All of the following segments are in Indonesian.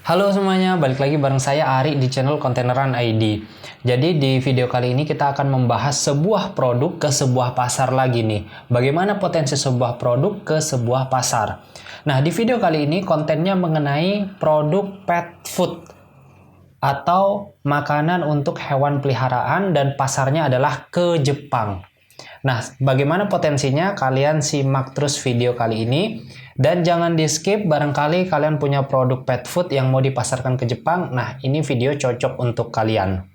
Halo semuanya, balik lagi bareng saya Ari di channel Kontaineran ID. Jadi di video kali ini kita akan membahas sebuah produk ke sebuah pasar lagi nih. Bagaimana potensi sebuah produk ke sebuah pasar. Nah, di video kali ini kontennya mengenai produk pet food atau makanan untuk hewan peliharaan dan pasarnya adalah ke Jepang. Nah, bagaimana potensinya? Kalian simak terus video kali ini. Dan jangan di-skip, barangkali kalian punya produk pet food yang mau dipasarkan ke Jepang. Nah, ini video cocok untuk kalian.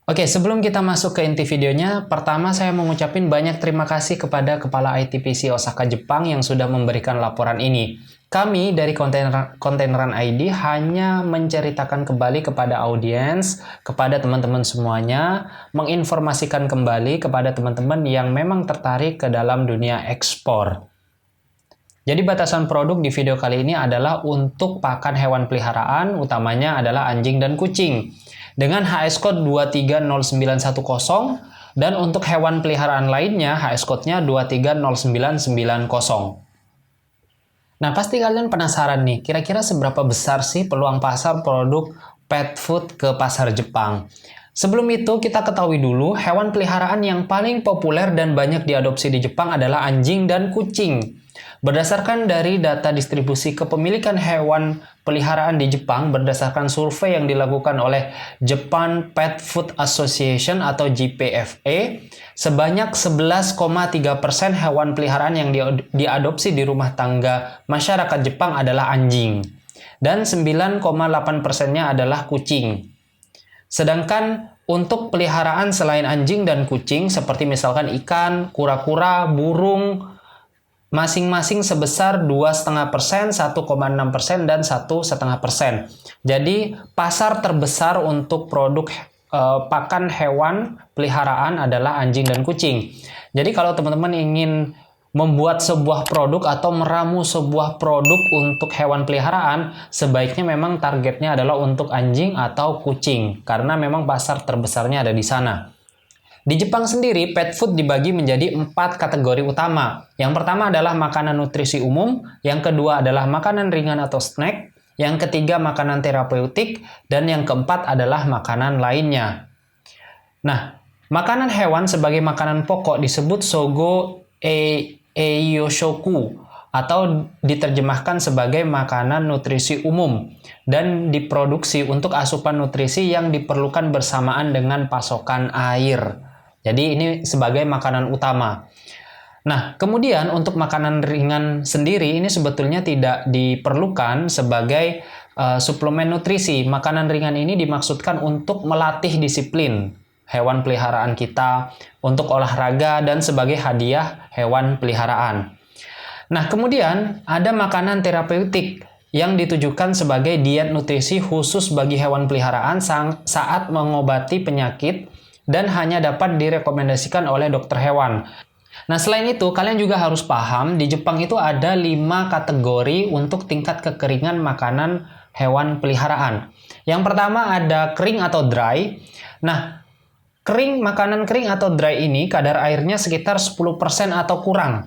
Oke, sebelum kita masuk ke inti videonya, pertama saya mengucapkan banyak terima kasih kepada Kepala ITPC Osaka Jepang yang sudah memberikan laporan ini. Kami dari Kontaineran ID hanya menceritakan kembali kepada audiens, kepada teman-teman semuanya, menginformasikan kembali kepada teman-teman yang memang tertarik ke dalam dunia ekspor. Jadi batasan produk di video kali ini adalah untuk pakan hewan peliharaan, utamanya adalah anjing dan kucing. Dengan HS code 230910 dan untuk hewan peliharaan lainnya HS code-nya 230990. Nah, pasti kalian penasaran nih, kira-kira seberapa besar sih peluang pasar produk pet food ke pasar Jepang? Sebelum itu, kita ketahui dulu hewan peliharaan yang paling populer dan banyak diadopsi di Jepang adalah anjing dan kucing. Berdasarkan dari data distribusi kepemilikan hewan peliharaan di Jepang berdasarkan survei yang dilakukan oleh Japan Pet Food Association atau JPFA, sebanyak 11,3% hewan peliharaan yang diadopsi di rumah tangga masyarakat Jepang adalah anjing dan 9,8%-nya adalah kucing. Sedangkan untuk peliharaan selain anjing dan kucing seperti misalkan ikan, kura-kura, burung, masing-masing sebesar 2,5%, 1,6%, dan 1,5%. Jadi pasar terbesar untuk produk pakan hewan peliharaan adalah anjing dan kucing. Jadi kalau teman-teman ingin membuat sebuah produk atau meramu sebuah produk untuk hewan peliharaan, sebaiknya memang targetnya adalah untuk anjing atau kucing, karena memang pasar terbesarnya ada di sana. Di Jepang sendiri, pet food dibagi menjadi 4 kategori utama. Yang pertama adalah makanan nutrisi umum, yang kedua adalah makanan ringan atau snack, yang ketiga makanan terapeutik, dan yang keempat adalah makanan lainnya. Nah, makanan hewan sebagai makanan pokok disebut Sogo Eiyoshoku atau diterjemahkan sebagai makanan nutrisi umum dan diproduksi untuk asupan nutrisi yang diperlukan bersamaan dengan pasokan air. Jadi ini sebagai makanan utama. Nah, kemudian untuk makanan ringan sendiri ini sebetulnya tidak diperlukan sebagai suplemen nutrisi. Makanan ringan ini dimaksudkan untuk melatih disiplin hewan peliharaan kita, untuk olahraga, dan sebagai hadiah hewan peliharaan. Nah, kemudian ada makanan terapeutik yang ditujukan sebagai diet nutrisi khusus bagi hewan peliharaan saat mengobati penyakit dan hanya dapat direkomendasikan oleh dokter hewan. Nah, selain itu, kalian juga harus paham, di Jepang itu ada 5 kategori untuk tingkat kekeringan makanan hewan peliharaan. Yang pertama ada kering atau dry. Nah, makanan kering atau dry ini kadar airnya sekitar 10% atau kurang.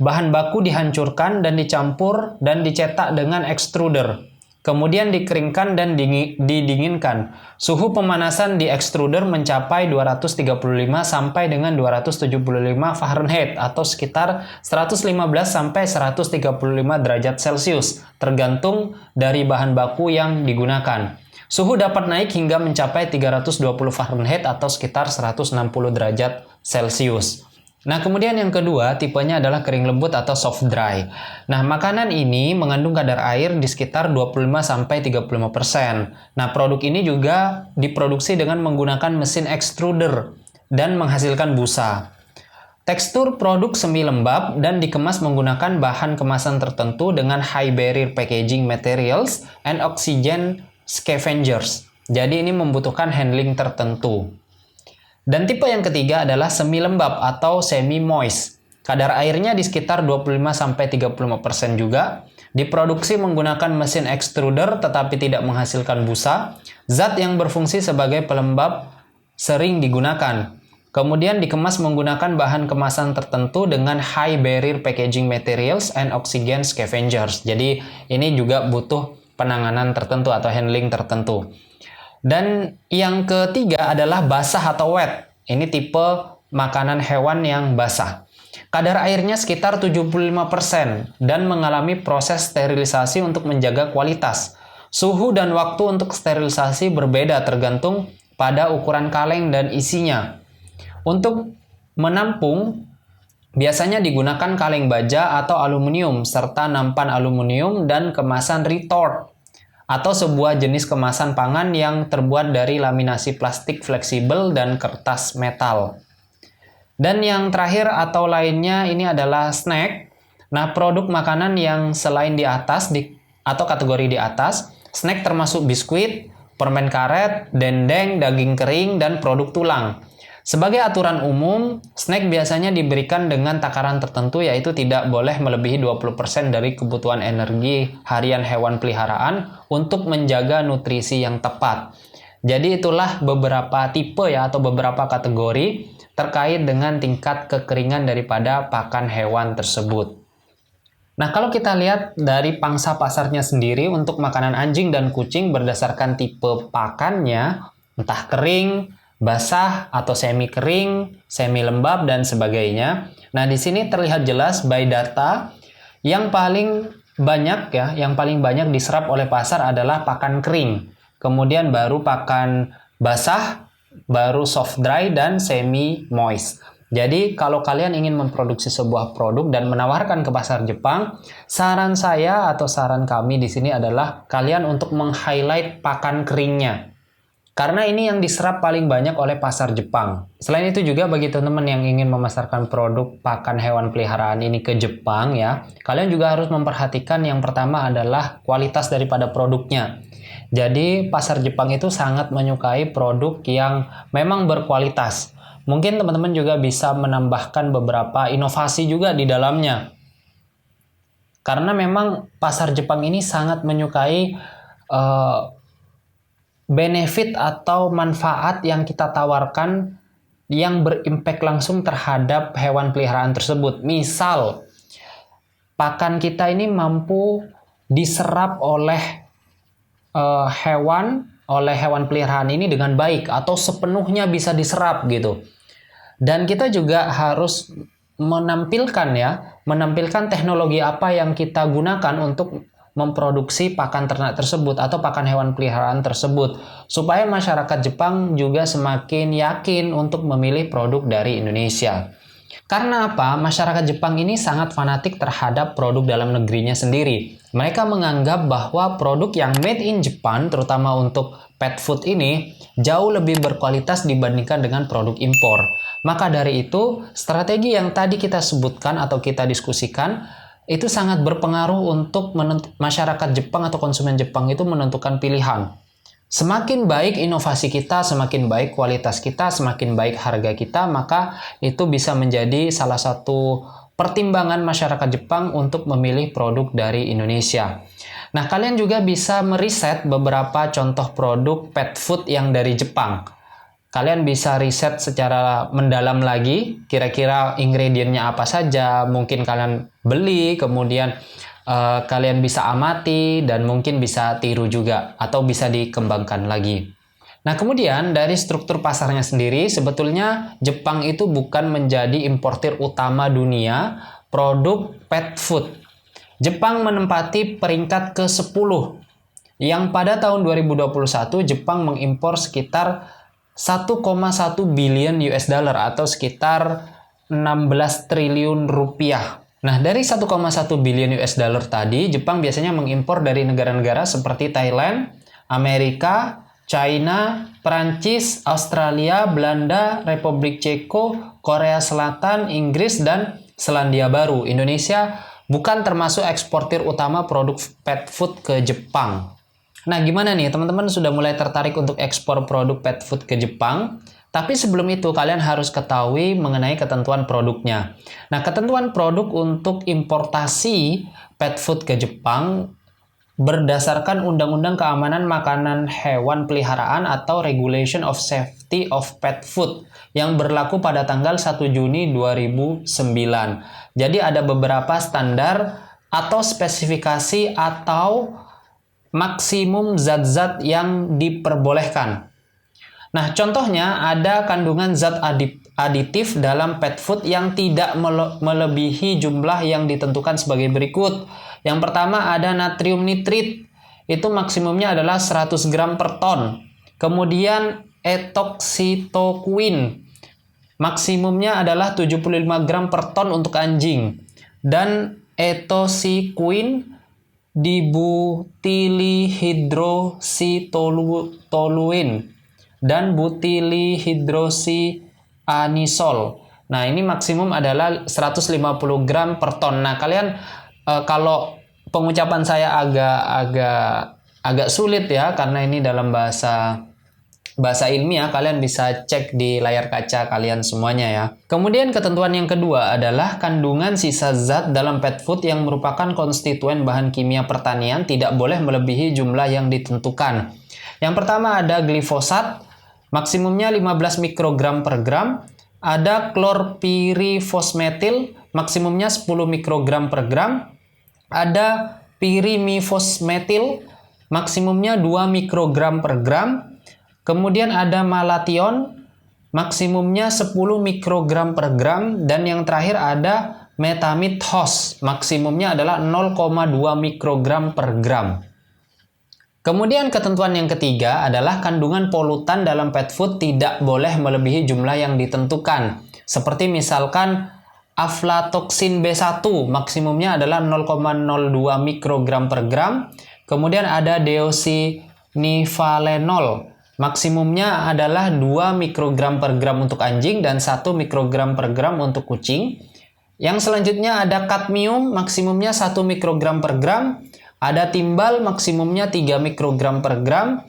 Bahan baku dihancurkan dan dicampur dan dicetak dengan extruder. Kemudian dikeringkan dan didinginkan. Suhu pemanasan di extruder mencapai 235 sampai dengan 275 Fahrenheit atau sekitar 115 sampai 135 derajat Celcius, tergantung dari bahan baku yang digunakan. Suhu dapat naik hingga mencapai 320 Fahrenheit atau sekitar 160 derajat Celcius. Nah, kemudian yang kedua, tipenya adalah kering lembut atau soft dry. Nah, makanan ini mengandung kadar air di sekitar 25-35%. Nah, produk ini juga diproduksi dengan menggunakan mesin extruder dan menghasilkan busa. Tekstur produk semi lembab dan dikemas menggunakan bahan kemasan tertentu dengan high barrier packaging materials and oxygen scavengers. Jadi ini membutuhkan handling tertentu. Dan tipe yang ketiga adalah semi lembab atau semi moist. Kadar airnya di sekitar 25-35% juga. Diproduksi menggunakan mesin extruder tetapi tidak menghasilkan busa. Zat yang berfungsi sebagai pelembab sering digunakan. Kemudian dikemas menggunakan bahan kemasan tertentu dengan high barrier packaging materials and oxygen scavengers. Jadi ini juga butuh penanganan tertentu atau handling tertentu. Dan yang ketiga adalah basah atau wet. Ini tipe makanan hewan yang basah. Kadar airnya sekitar 75% dan mengalami proses sterilisasi untuk menjaga kualitas. Suhu dan waktu untuk sterilisasi berbeda tergantung pada ukuran kaleng dan isinya. Untuk menampung, biasanya digunakan kaleng baja atau aluminium serta nampan aluminium dan kemasan retort atau sebuah jenis kemasan pangan yang terbuat dari laminasi plastik fleksibel dan kertas metal. Dan yang terakhir atau lainnya ini adalah snack. Nah, produk makanan yang selain di atas atau kategori di atas, snack termasuk biskuit, permen karet, dendeng, daging kering, dan produk tulang. Sebagai aturan umum, snack biasanya diberikan dengan takaran tertentu yaitu tidak boleh melebihi 20% dari kebutuhan energi harian hewan peliharaan untuk menjaga nutrisi yang tepat. Jadi itulah beberapa tipe ya atau beberapa kategori terkait dengan tingkat kekeringan daripada pakan hewan tersebut. Nah, kalau kita lihat dari pangsa pasarnya sendiri untuk makanan anjing dan kucing berdasarkan tipe pakannya, entah kering, basah atau semi kering, semi lembab dan sebagainya. Nah, di sini terlihat jelas by data yang paling banyak diserap oleh pasar adalah pakan kering. Kemudian baru pakan basah, baru soft dry dan semi moist. Jadi kalau kalian ingin memproduksi sebuah produk dan menawarkan ke pasar Jepang, saran saya atau saran kami di sini adalah kalian untuk meng-highlight pakan keringnya. Karena ini yang diserap paling banyak oleh pasar Jepang. Selain itu juga bagi teman-teman yang ingin memasarkan produk pakan hewan peliharaan ini ke Jepang ya, kalian juga harus memperhatikan yang pertama adalah kualitas daripada produknya. Jadi pasar Jepang itu sangat menyukai produk yang memang berkualitas. Mungkin teman-teman juga bisa menambahkan beberapa inovasi juga di dalamnya. Karena memang pasar Jepang ini sangat menyukai benefit atau manfaat yang kita tawarkan yang berimpact langsung terhadap hewan peliharaan tersebut. Misal, pakan kita ini mampu diserap oleh hewan peliharaan ini dengan baik atau sepenuhnya bisa diserap gitu. Dan kita juga harus menampilkan teknologi apa yang kita gunakan untuk memproduksi pakan ternak tersebut atau pakan hewan peliharaan tersebut supaya masyarakat Jepang juga semakin yakin untuk memilih produk dari Indonesia. Karena apa? Masyarakat Jepang ini sangat fanatik terhadap produk dalam negerinya sendiri. Mereka menganggap bahwa produk yang made in Japan, terutama untuk pet food ini, jauh lebih berkualitas dibandingkan dengan produk impor. Maka dari itu, strategi yang tadi kita sebutkan atau kita diskusikan, itu sangat berpengaruh untuk masyarakat Jepang atau konsumen Jepang itu menentukan pilihan. Semakin baik inovasi kita, semakin baik kualitas kita, semakin baik harga kita, maka itu bisa menjadi salah satu pertimbangan masyarakat Jepang untuk memilih produk dari Indonesia. Nah, kalian juga bisa meriset beberapa contoh produk pet food yang dari Jepang. Kalian bisa riset secara mendalam lagi, kira-kira ingredientnya apa saja, mungkin kalian beli, kemudian kalian bisa amati dan mungkin bisa tiru juga atau bisa dikembangkan lagi. Nah, kemudian dari struktur pasarnya sendiri, sebetulnya Jepang itu bukan menjadi importir utama dunia produk pet food. Jepang menempati peringkat ke-10 yang pada tahun 2021 Jepang mengimpor sekitar 1,1 billion US dollar atau sekitar 16 triliun rupiah. Nah, dari 1,1 billion US dollar tadi, Jepang biasanya mengimpor dari negara-negara seperti Thailand, Amerika, China, Perancis, Australia, Belanda, Republik Ceko, Korea Selatan, Inggris, dan Selandia Baru. Indonesia bukan termasuk eksportir utama produk pet food ke Jepang. Nah, gimana nih? Teman-teman sudah mulai tertarik untuk ekspor produk pet food ke Jepang? Tapi sebelum itu, kalian harus ketahui mengenai ketentuan produknya. Nah, ketentuan produk untuk importasi pet food ke Jepang berdasarkan Undang-Undang Keamanan Makanan Hewan Peliharaan atau Regulation of Safety of Pet Food yang berlaku pada tanggal 1 Juni 2009. Jadi ada beberapa standar atau spesifikasi atau maksimum zat-zat yang diperbolehkan. Nah, contohnya ada kandungan zat aditif dalam pet food yang tidak melebihi jumlah yang ditentukan sebagai berikut. Yang pertama ada natrium nitrit, itu maksimumnya adalah 100 gram per ton. Kemudian etoksitokuin, maksimumnya adalah 75 gram per ton untuk anjing. Dan etosikuin dibutylihidroksitoluin dan butylihidroksianisol. Nah, ini maksimum adalah 150 gram per ton. Nah, kalian kalau pengucapan saya agak sulit ya, karena ini dalam bahasa ilmiah, kalian bisa cek di layar kaca kalian semuanya ya. Kemudian ketentuan yang kedua adalah kandungan sisa zat dalam pet food yang merupakan konstituen bahan kimia pertanian tidak boleh melebihi jumlah yang ditentukan. Yang pertama ada glifosat, maksimumnya 15 mikrogram per gram. Ada klorpirifosmetil, maksimumnya 10 mikrogram per gram. Ada pirimifosmetil, maksimumnya 2 mikrogram per gram. Kemudian ada malation, maksimumnya 10 mikrogram per gram. Dan yang terakhir ada metamidhos, maksimumnya adalah 0,2 mikrogram per gram. Kemudian ketentuan yang ketiga adalah kandungan polutan dalam pet food tidak boleh melebihi jumlah yang ditentukan. Seperti misalkan aflatoksin B1, maksimumnya adalah 0,02 mikrogram per gram. Kemudian ada deoxynivalenol, maksimumnya adalah 2 mikrogram per gram untuk anjing dan 1 mikrogram per gram untuk kucing. Yang selanjutnya ada kadmium, maksimumnya 1 mikrogram per gram. Ada timbal, maksimumnya 3 mikrogram per gram.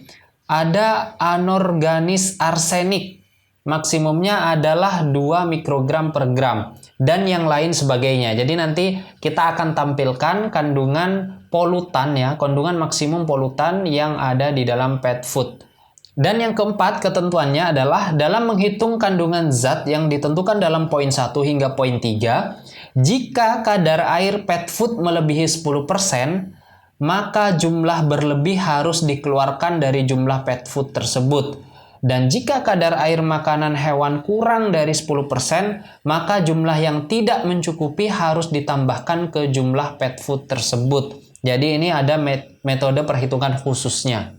Ada anorganis arsenik, maksimumnya adalah 2 mikrogram per gram. Dan yang lain sebagainya. Jadi nanti kita akan tampilkan kandungan polutan ya, kandungan maksimum polutan yang ada di dalam pet food. Dan yang keempat ketentuannya adalah dalam menghitung kandungan zat yang ditentukan dalam poin 1 hingga poin 3, jika kadar air pet food melebihi 10%, maka jumlah berlebih harus dikeluarkan dari jumlah pet food tersebut. Dan jika kadar air makanan hewan kurang dari 10%, maka jumlah yang tidak mencukupi harus ditambahkan ke jumlah pet food tersebut. Jadi ini ada metode perhitungan khususnya.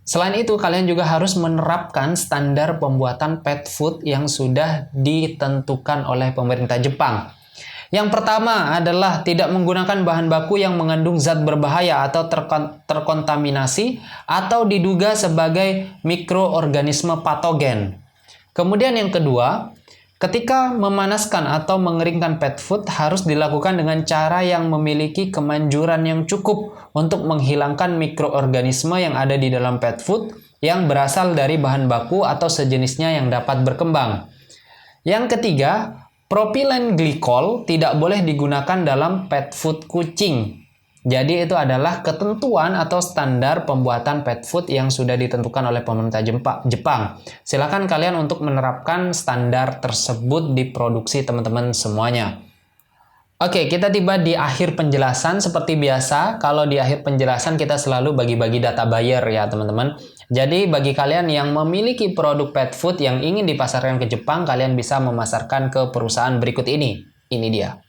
Selain itu, kalian juga harus menerapkan standar pembuatan pet food yang sudah ditentukan oleh pemerintah Jepang. Yang pertama adalah tidak menggunakan bahan baku yang mengandung zat berbahaya atau terkontaminasi atau diduga sebagai mikroorganisme patogen. Kemudian yang kedua, ketika memanaskan atau mengeringkan pet food harus dilakukan dengan cara yang memiliki kemanjuran yang cukup untuk menghilangkan mikroorganisme yang ada di dalam pet food yang berasal dari bahan baku atau sejenisnya yang dapat berkembang. Yang ketiga, propilen glikol tidak boleh digunakan dalam pet food kucing. Jadi itu adalah ketentuan atau standar pembuatan pet food yang sudah ditentukan oleh pemerintah Jepang. Silakan kalian untuk menerapkan standar tersebut di produksi teman-teman semuanya. Oke, kita tiba di akhir penjelasan. Seperti biasa, kalau di akhir penjelasan kita selalu bagi-bagi data buyer ya teman-teman. Jadi bagi kalian yang memiliki produk pet food yang ingin dipasarkan ke Jepang, kalian bisa memasarkan ke perusahaan berikut ini. Ini dia.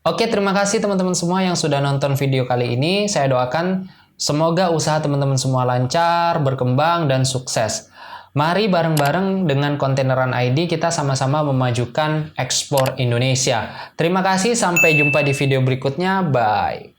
Oke, terima kasih teman-teman semua yang sudah nonton video kali ini. Saya doakan semoga usaha teman-teman semua lancar, berkembang, dan sukses. Mari bareng-bareng dengan Kontaineran ID kita sama-sama memajukan ekspor Indonesia. Terima kasih, sampai jumpa di video berikutnya. Bye.